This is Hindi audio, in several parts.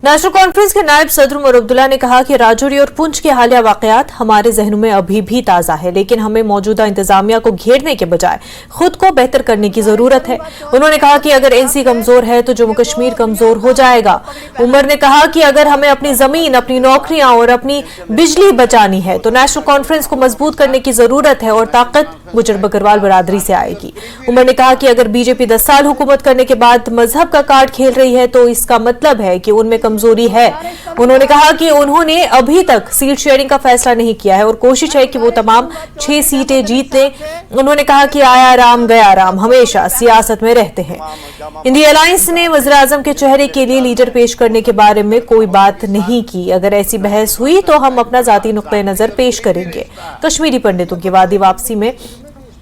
नेशनल कॉन्फ्रेंस के नायब सदर उमर अब्दुल्ला ने कहा कि राजौरी और पुंछ के हालिया वाकयात हमारे जहनों में अभी भी ताजा है, लेकिन हमें मौजूदा इंतजामिया को घेरने के बजाय खुद को बेहतर करने की जरूरत है। उन्होंने कहा कि अगर एनसी कमजोर है तो जम्मू कश्मीर कमजोर हो जाएगा। उमर ने कहा कि अगर हमें अपनी जमीन, अपनी नौकरियां और अपनी बिजली बचानी है तो नेशनल कॉन्फ्रेंस को मजबूत करने की जरूरत है और ताकत गुजर बकरवाल बरादरी से आएगी। उमर ने कहा कि अगर बीजेपी 10 साल हुकूमत करने के बाद मजहब का कार्ड खेल रही है तो इसका मतलब है कि उनमें कमजोरी है। उन्होंने कहा कि उन्होंने अभी तक सीट शेयरिंग का फैसला नहीं किया है और कोशिश है कि वो तमाम 6 सीटें जीत लें। उन्होंने कहा कि आया राम गया राम हमेशा सियासत में रहते हैं। इंडिया अलायंस ने वज़ीर-ए-आज़म के चेहरे के लिए लीडर पेश करने के बारे में कोई बात नहीं की। अगर ऐसी बहस हुई तो हम अपना जाती नुक्ते नजर पेश करेंगे। कश्मीरी पंडितों की वादी वापसी में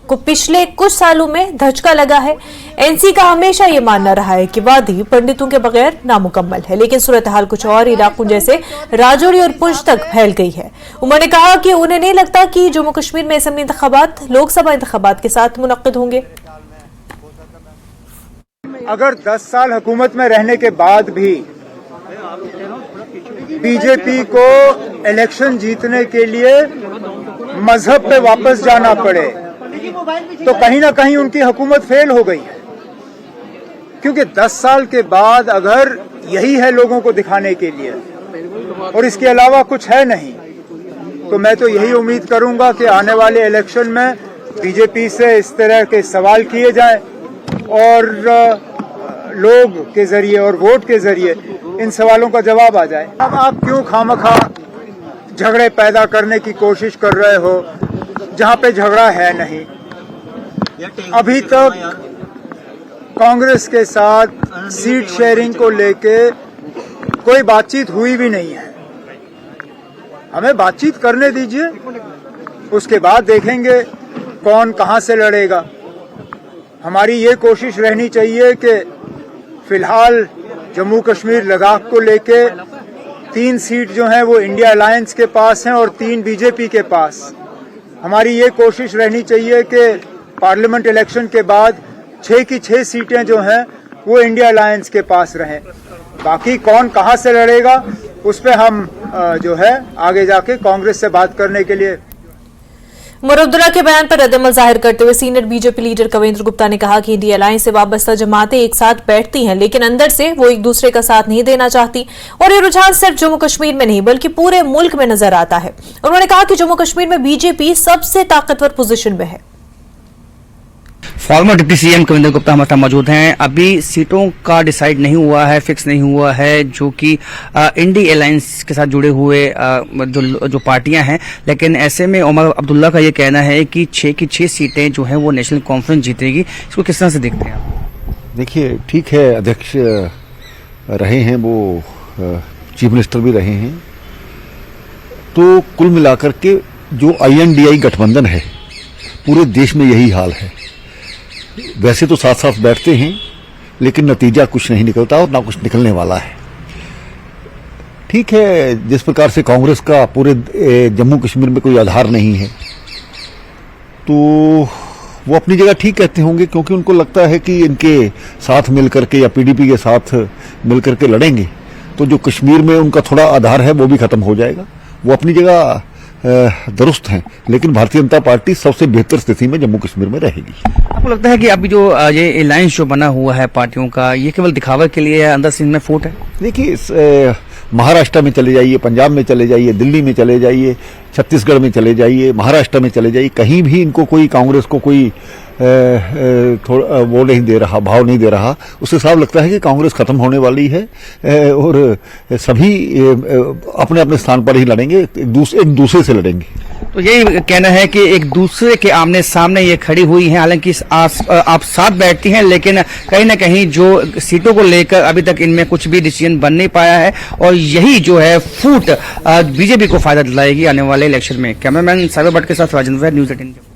को पिछले कुछ सालों में धचका लगा है। एनसी का हमेशा ये मानना रहा है कि वादी पंडितों के बगैर नामुकम्मल है, लेकिन सूरत हाल कुछ और इलाकों जैसे राजौरी और पुंछ तक फैल गई है। उन्होंने कहा कि उन्हें नहीं लगता कि जम्मू कश्मीर में असेंबली इंतखाबात लोकसभा इंतखाबात के साथ मुनक्किद होंगे। अगर 10 साल हुकूमत में रहने के बाद भी बीजेपी को इलेक्शन जीतने के लिए मजहब पे वापस जाना पड़े तो कहीं ना कहीं उनकी हुकूमत फेल हो गई है, क्योंकि 10 साल के बाद अगर यही है लोगों को दिखाने के लिए और इसके अलावा कुछ है नहीं, तो मैं तो यही उम्मीद करूंगा कि आने वाले इलेक्शन में बीजेपी से इस तरह के सवाल किए जाएं और लोग के जरिए और वोट के जरिए इन सवालों का जवाब आ जाए। अब आप क्यों खामखा झगड़े पैदा करने की कोशिश कर रहे हो जहां पे झगड़ा है नहीं। अभी तक कांग्रेस के साथ सीट शेयरिंग को लेके कोई बातचीत हुई भी नहीं है। हमें बातचीत करने दीजिए, उसके बाद देखेंगे कौन कहां से लड़ेगा। हमारी ये कोशिश रहनी चाहिए कि फिलहाल जम्मू कश्मीर लद्दाख को लेके 3 सीट जो हैं वो इंडिया अलायंस के पास हैं और 3 बीजेपी के पास। हमारी ये कोशिश रहनी चाहिए कि पार्लियामेंट इलेक्शन के बाद 6 की 6 सीटें जो हैं वो इंडिया अलायंस के पास रहें। बाकी कौन कहां से लड़ेगा उस पर हम जो है आगे जाके कांग्रेस से बात करने के लिए। उमर अब्दुल्ला के बयान पर रद्द-ए-अमल जाहिर करते हुए senior BJP leader Kavindra Gupta ने कहा कि इंडिया अलायंस से वाबस्ता जमातें एक साथ बैठती हैं, लेकिन अंदर से वो एक दूसरे का साथ नहीं देना चाहती और ये रुझान सिर्फ जम्मू कश्मीर में नहीं बल्कि पूरे मुल्क में नजर आता है। उन्होंने कहा कि जम्मू कश्मीर में बीजेपी सबसे ताकतवर पोजीशन में है। Former deputy CM Kavindra Gupta हमारे साथ मौजूद हैं। अभी सीटों का डिसाइड नहीं हुआ है, फिक्स नहीं हुआ है, जो कि इंडी अलायंस के साथ जुड़े हुए जो पार्टियां हैं, लेकिन ऐसे में उमर अब्दुल्ला का ये कहना है कि 6 की 6 सीटें जो हैं वो नेशनल कॉन्फ्रेंस जीतेगी। इसको किस तरह से देखते हैं आप? देखिए, ठीक है, अध्यक्ष रहे हैं वो, चीफ मिनिस्टर भी रहे हैं, तो कुल मिलाकर के जो INDI गठबंधन है पूरे देश में यही हाल है। वैसे तो साथ साथ बैठते हैं लेकिन नतीजा कुछ नहीं निकलता और ना कुछ निकलने वाला है। ठीक है, जिस प्रकार से कांग्रेस का पूरे जम्मू कश्मीर में कोई आधार नहीं है तो वो अपनी जगह ठीक कहते होंगे, क्योंकि उनको लगता है कि इनके साथ मिलकर के या PDP के साथ मिलकर के लड़ेंगे तो जो कश्मीर में उनका थोड़ा आधार है वो भी खत्म हो जाएगा। वो अपनी जगह दुरुस्त हैं, लेकिन भारतीय जनता पार्टी सबसे बेहतर स्थिति में जम्मू कश्मीर में रहेगी। आपको लगता है कि अभी जो ये अलायंस जो बना हुआ है पार्टियों का, ये केवल दिखावा के लिए है, अंदर से इनमें फूट है? देखिए, महाराष्ट्र में चले जाइए, पंजाब में चले जाइए, दिल्ली में चले जाइए, छत्तीसगढ़ में चले जाइए, महाराष्ट्र में चले जाइए, कहीं भी इनको कोई कांग्रेस को कोई थोड़ा वो नहीं दे रहा, भाव नहीं दे रहा। उससे साफ लगता है कि कांग्रेस खत्म होने वाली है और सभी अपने अपने स्थान पर ही लड़ेंगे, एक दूसरे से लड़ेंगे। तो यही कहना है कि एक दूसरे के आमने सामने ये खड़ी हुई हैं, हालांकि आप साथ बैठती हैं, लेकिन कहीं ना कहीं जो सीटों को लेकर अभी तक इनमें कुछ भी डिसीजन बन नहीं पाया है और यही जो है फूट बीजेपी को फायदा दिलाएगी आने वाले इलेक्शन में। कैमरामैन सागर भट्ट के साथ राजेंद्र, न्यूज़ 18।